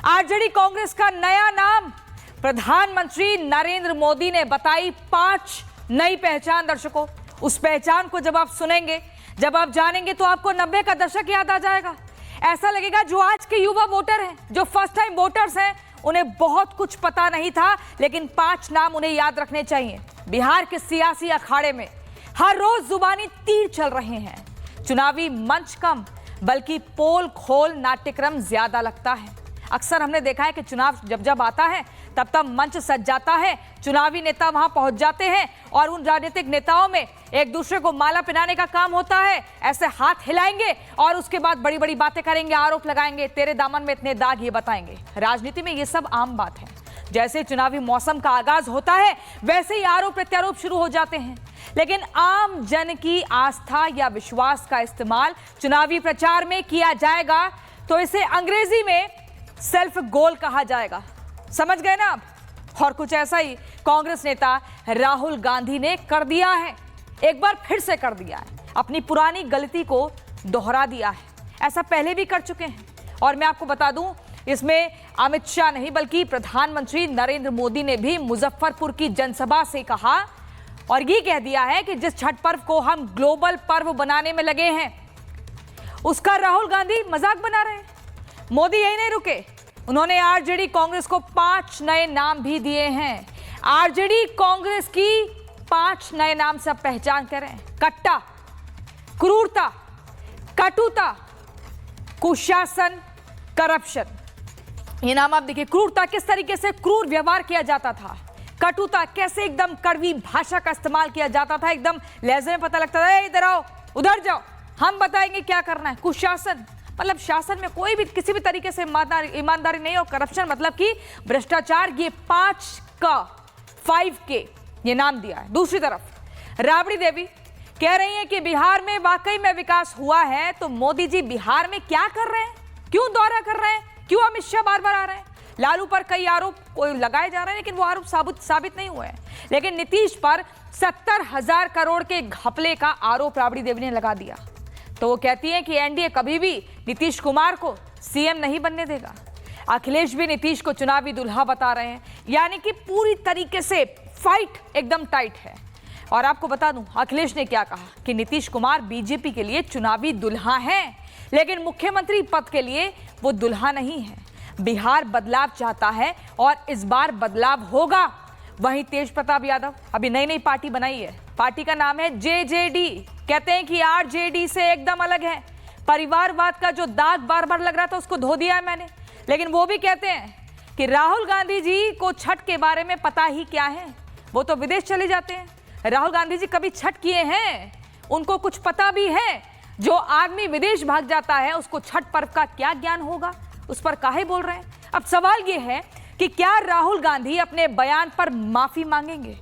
RJD Congress का नया नाम। प्रधानमंत्री नरेंद्र मोदी ने बताई 5 नई पहचान। दर्शकों, उस पहचान को जब आप सुनेंगे, जब आप जानेंगे तो आपको 90 का दशक याद आ जाएगा। ऐसा लगेगा जो आज के युवा वोटर हैं, जो फर्स्ट टाइम वोटर्स हैं, उन्हें बहुत कुछ पता नहीं था, लेकिन 5 नाम उन्हें याद रखने चाहिए। बिहार के सियासी अखाड़े में हर रोज जुबानी तीर चल रहे हैं। चुनावी मंच कम, बल्कि पोल खोल नाट्यक्रम ज्यादा लगता है। अक्सर हमने देखा है कि चुनाव जब जब आता है तब तब मंच सज जाता है, चुनावी नेता वहां पहुंच जाते हैं और उन राजनीतिक नेताओं में एक दूसरे को माला पहनाने का काम होता है। ऐसे हाथ हिलाएंगे और उसके बाद बड़ी बड़ी बातें करेंगे, आरोप लगाएंगे, तेरे दामन में इतने दाग, ये बताएंगे। राजनीति में ये सब आम बात है। जैसे चुनावी मौसम का आगाज होता है वैसे ही आरोप प्रत्यारोप शुरू हो जाते हैं। लेकिन आम जन की आस्था या विश्वास का इस्तेमाल चुनावी प्रचार में किया जाएगा तो इसे अंग्रेजी में सेल्फ गोल कहा जाएगा। समझ गए ना आप? और कुछ ऐसा ही कांग्रेस नेता राहुल गांधी ने कर दिया है। एक बार फिर से कर दिया है, अपनी पुरानी गलती को दोहरा दिया है। ऐसा पहले भी कर चुके हैं और मैं आपको बता दूं, इसमें अमित शाह नहीं बल्कि प्रधानमंत्री नरेंद्र मोदी ने भी मुजफ्फरपुर की जनसभा से कहा और ये कह दिया है कि जिस छठ पर्व को हम ग्लोबल पर्व बनाने में लगे हैं उसका राहुल गांधी मजाक बना रहे हैं। मोदी यही नहीं रुके, उन्होंने आरजेडी कांग्रेस को 5 नए नाम भी दिए हैं। आरजेडी कांग्रेस की 5 नए नाम से आप पहचान करें। कट्टा, क्रूरता, कटुता, कुशासन, करप्शन। ये नाम आप देखिए। क्रूरता, किस तरीके से क्रूर व्यवहार किया जाता था। कटुता, कैसे एकदम कड़वी भाषा का इस्तेमाल किया जाता था, एकदम लहजे में पता लगता था इधर आओ उधर जाओ, हम बताएंगे क्या करना है। कुशासन मतलब शासन में कोई भी किसी भी तरीके से ईमानदारी नहीं हो। करप्शन मतलब कि भ्रष्टाचार। ये 5 के ये नाम दिया है। दूसरी तरफ राबड़ी देवी कह रही हैं कि बिहार में वाकई में विकास हुआ है, तो मोदी जी बिहार में क्या कर रहे हैं, क्यों दौरा कर रहे हैं, क्यों अमित शाह बार बार आ रहे हैं। लालू पर कई आरोप लगाए जा रहे हैं लेकिन वो आरोप साबित नहीं हुए हैं। लेकिन नीतीश पर 70,000 करोड़ के घपले का आरोप राबड़ी देवी ने लगा दिया। तो वो कहती हैं कि एनडीए कभी भी नीतीश कुमार को सीएम नहीं बनने देगा। अखिलेश भी नीतीश को चुनावी दुल्हा बता रहे हैं, यानी कि पूरी तरीके से फाइट एकदम टाइट है। और आपको बता दूं, अखिलेश ने क्या कहा कि नीतीश कुमार बीजेपी के लिए चुनावी दुल्हा हैं, लेकिन मुख्यमंत्री पद के लिए वो दुल्हा नहीं है। बिहार बदलाव चाहता है और इस बार बदलाव होगा। वहीं तेज प्रताप यादव अभी नई पार्टी बनाई है, पार्टी का नाम है जेजेडी। कहते हैं कि आरजेडी से एकदम अलग है। परिवारवाद का जो दाग बार बार लग रहा था उसको धो दिया है मैंने। लेकिन वो भी कहते हैं कि राहुल गांधी जी को छठ के बारे में पता ही क्या है, वो तो विदेश चले जाते हैं। राहुल गांधी जी कभी छठ किए हैं, उनको कुछ पता भी है। जो आदमी विदेश भाग जाता है उसको छठ पर्व का क्या ज्ञान होगा, उस पर काहे बोल रहे हैं। अब सवाल ये है कि क्या राहुल गांधी अपने बयान पर माफी मांगेंगे।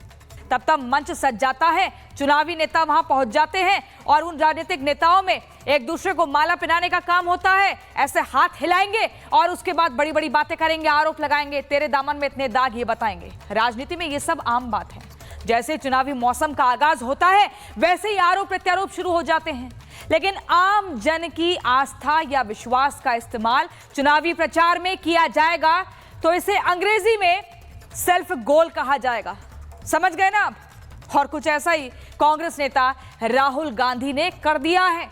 तब तब मंच सज जाता है, चुनावी नेता वहां पहुंच जाते हैं और उन राजनीतिक नेताओं में एक दूसरे को माला पहनाने का काम होता है। ऐसे हाथ हिलाएंगे और उसके बाद बड़ी बड़ी बातें करेंगे, आरोप लगाएंगे, तेरे दामन में इतने दाग, ये बताएंगे। राजनीति में ये सब आम बात है। जैसे चुनावी मौसम का आगाज होता है वैसे ही आरोप प्रत्यारोप शुरू हो जाते हैं। लेकिन आम जन की आस्था या विश्वास का इस्तेमाल चुनावी प्रचार में किया जाएगा तो इसे अंग्रेजी में सेल्फ गोल कहा जाएगा। समझ गए ना आप? और कुछ ऐसा ही कांग्रेस नेता राहुल गांधी ने कर दिया है।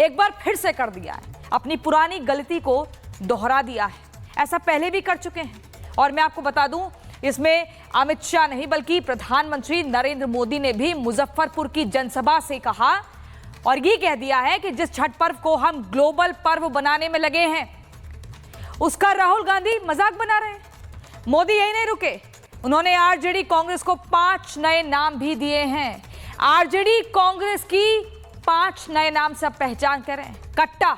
एक बार फिर से कर दिया है, अपनी पुरानी गलती को दोहरा दिया है। ऐसा पहले भी कर चुके हैं और मैं आपको बता दूं, इसमें अमित शाह नहीं बल्कि प्रधानमंत्री नरेंद्र मोदी ने भी मुजफ्फरपुर की जनसभा से कहा और ये कह दिया है कि जिस छठ पर्व को हम ग्लोबल पर्व बनाने में लगे हैं उसका राहुल गांधी मजाक बना रहे हैं। मोदी यही नहीं रुके, उन्होंने आरजेडी कांग्रेस को 5 नए नाम भी दिए हैं। आरजेडी कांग्रेस की 5 नए नाम से आप पहचान करें। कट्टा,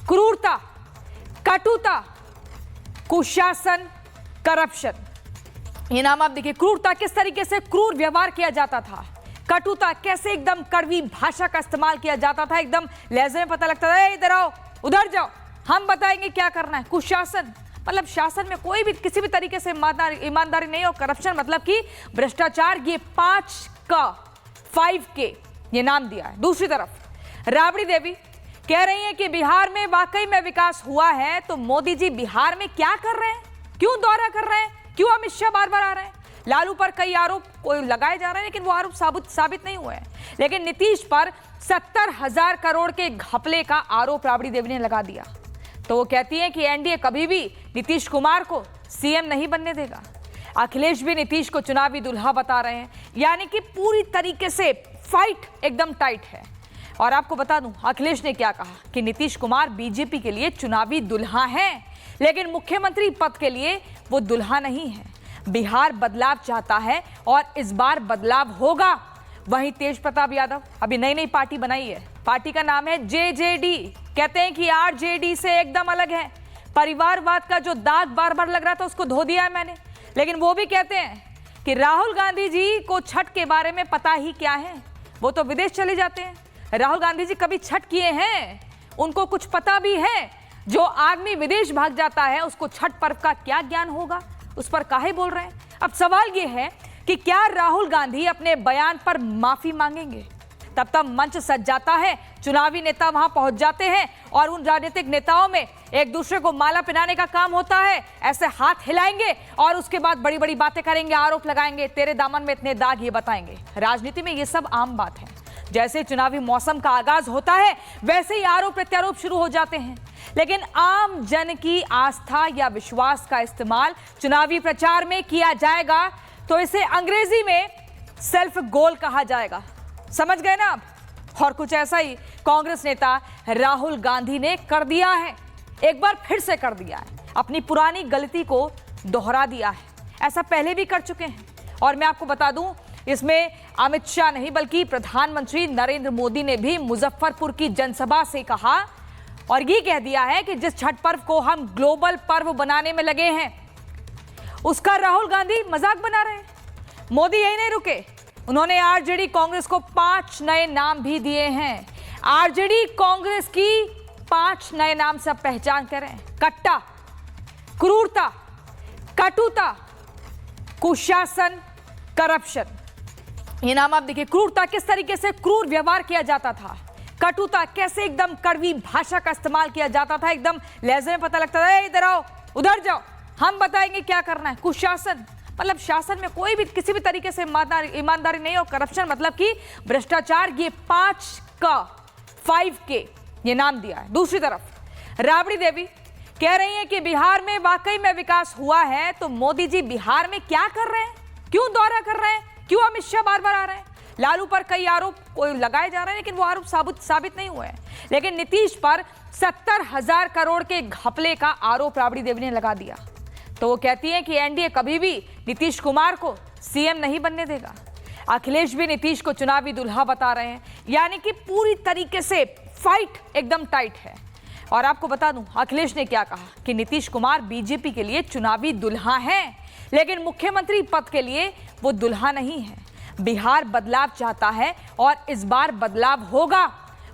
क्रूरता, कटुता, कुशासन, करप्शन। ये नाम आप देखिए। क्रूरता, किस तरीके से क्रूर व्यवहार किया जाता था। कटुता, कैसे एकदम कड़वी भाषा का इस्तेमाल किया जाता था, एकदम लहजे में पता लगता था इधर आओ उधर जाओ, हम बताएंगे क्या करना है। कुशासन मतलब शासन में कोई भी किसी भी तरीके से ईमानदारी नहीं हो। करप्शन मतलब कि भ्रष्टाचार। ये 5 के ये नाम दिया है। दूसरी तरफ राबड़ी देवी कह रही हैं कि बिहार में वाकई में विकास हुआ है, तो मोदी जी बिहार में क्या कर रहे हैं, क्यों दौरा कर रहे हैं, क्यों अमित शाह बार बार आ रहे हैं। लालू पर कई आरोप लगाए जा रहे हैं, लेकिन वो आरोप साबित नहीं हुए हैं। लेकिन नीतीश पर 70,000 करोड़ के घपले का आरोप राबड़ी देवी ने लगा दिया। तो वो कहती हैं कि एनडीए कभी भी नीतीश कुमार को सीएम नहीं बनने देगा। अखिलेश भी नीतीश को चुनावी दुल्हा बता रहे हैं, यानी कि पूरी तरीके से फाइट एकदम टाइट है। और आपको बता दूं, अखिलेश ने क्या कहा कि नीतीश कुमार बीजेपी के लिए चुनावी दुल्हा हैं, लेकिन मुख्यमंत्री पद के लिए वो दुल्हा नहीं है। बिहार बदलाव चाहता है और इस बार बदलाव होगा। वहीं तेज प्रताप यादव अभी नई पार्टी बनाई है, पार्टी का नाम है जेजेडी। कहते हैं कि आरजेडी से एकदम अलग है। परिवारवाद का जो दाग बार बार लग रहा था उसको धो दिया है मैंने। लेकिन वो भी कहते हैं कि राहुल गांधी जी को छठ के बारे में पता ही क्या है, वो तो विदेश चले जाते हैं। राहुल गांधी जी कभी छठ किए हैं, उनको कुछ पता भी है। जो आदमी विदेश भाग जाता है उसको छठ पर्व का क्या ज्ञान होगा, उस पर काहे बोल रहे हैं। अब सवाल यह है कि क्या राहुल गांधी अपने बयान पर माफी मांगेंगे। तब तक मंच सज जाता है, चुनावी नेता वहां पहुंच जाते हैं और उन राजनीतिक नेताओं में एक दूसरे को माला पहनाने का काम होता है। ऐसे हाथ हिलाएंगे और उसके बाद बड़ी बड़ी बातें करेंगे, आरोप लगाएंगे, तेरे दामन में इतने दाग, ये बताएंगे। राजनीति में ये सब आम बात है। जैसे चुनावी मौसम का आगाज होता है वैसे ही आरोप प्रत्यारोप शुरू हो जाते हैं। लेकिन आम जन की आस्था या विश्वास का इस्तेमाल चुनावी प्रचार में किया जाएगा तो इसे अंग्रेजी में सेल्फ गोल कहा जाएगा। समझ गए ना आप। और कुछ ऐसा ही कांग्रेस नेता राहुल गांधी ने कर दिया है, एक बार फिर से कर दिया है। अपनी पुरानी गलती को दोहरा दिया है। ऐसा पहले भी कर चुके हैं। और मैं आपको बता दूं, इसमें अमित शाह नहीं बल्कि प्रधानमंत्री नरेंद्र मोदी ने भी मुजफ्फरपुर की जनसभा से कहा और ये कह दिया है कि जिस छठ पर्व को हम ग्लोबल पर्व बनाने में लगे हैं उसका राहुल गांधी मजाक बना रहे हैं। मोदी यही नहीं रुके, उन्होंने आरजेडी कांग्रेस को 5 नए नाम भी दिए हैं। आरजेडी कांग्रेस की 5 नए नाम से आप पहचान कर रहे हैं। कट्टा, क्रूरता, कटुता, कुशासन, करप्शन। ये नाम आप देखिए। क्रूरता, किस तरीके से क्रूर व्यवहार किया जाता था। कटुता, कैसे एकदम कड़वी भाषा का इस्तेमाल किया जाता था। एकदम लहजे में पता लगता था, इधर आओ, उधर जाओ, हम बताएंगे क्या करना है। कुशासन मतलब शासन में कोई भी किसी भी तरीके से ईमानदारी नहीं। और करप्शन मतलब कि भ्रष्टाचार। ये 5 के ये नाम दिया है। दूसरी तरफ राबड़ी देवी कह रही हैं कि बिहार में वाकई में विकास हुआ है, तो मोदी जी बिहार में क्या कर रहे हैं, क्यों दौरा कर रहे हैं, क्यों अमित शाह बार बार आ रहे हैं। लालू पर कई आरोप लगाए जा रहे हैं, लेकिन वो आरोप साबित नहीं हुए हैं। लेकिन नीतीश पर 70,000 करोड़ के घपले का आरोप राबड़ी देवी ने लगा दिया। तो वो कहती हैं कि एनडीए कभी भी नीतीश कुमार को सीएम नहीं बनने देगा। अखिलेश भी नीतीश को चुनावी दुल्हा बता रहे हैं, यानी कि पूरी तरीके से फाइट एकदम टाइट है। और आपको बता दूं, अखिलेश ने क्या कहा कि नीतीश कुमार बीजेपी के लिए चुनावी दुल्हा हैं, लेकिन मुख्यमंत्री पद के लिए वो दुल्हा नहीं है। बिहार बदलाव चाहता है और इस बार बदलाव होगा।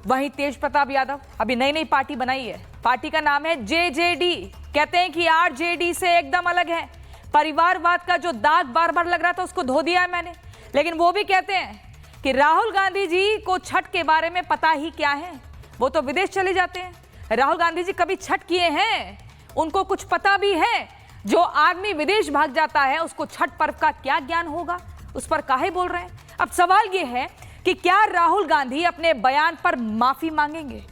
वहीं तेज प्रताप यादव अभी नई पार्टी बनाई है, पार्टी का नाम है जेजेडी। कहते हैं कि आरजेडी से एकदम अलग है। परिवारवाद का जो दाग बार बार लग रहा था उसको धो दिया है मैंने। लेकिन वो भी कहते हैं कि राहुल गांधी जी को छठ के बारे में पता ही क्या है, वो तो विदेश चले जाते हैं। राहुल गांधी जी कभी छठ किए हैं, उनको कुछ पता भी है। जो आदमी विदेश भाग जाता है उसको छठ पर्व का क्या ज्ञान होगा, उस पर काहे बोल रहे हैं। अब सवाल यह है कि क्या राहुल गांधी अपने बयान पर माफी मांगेंगे।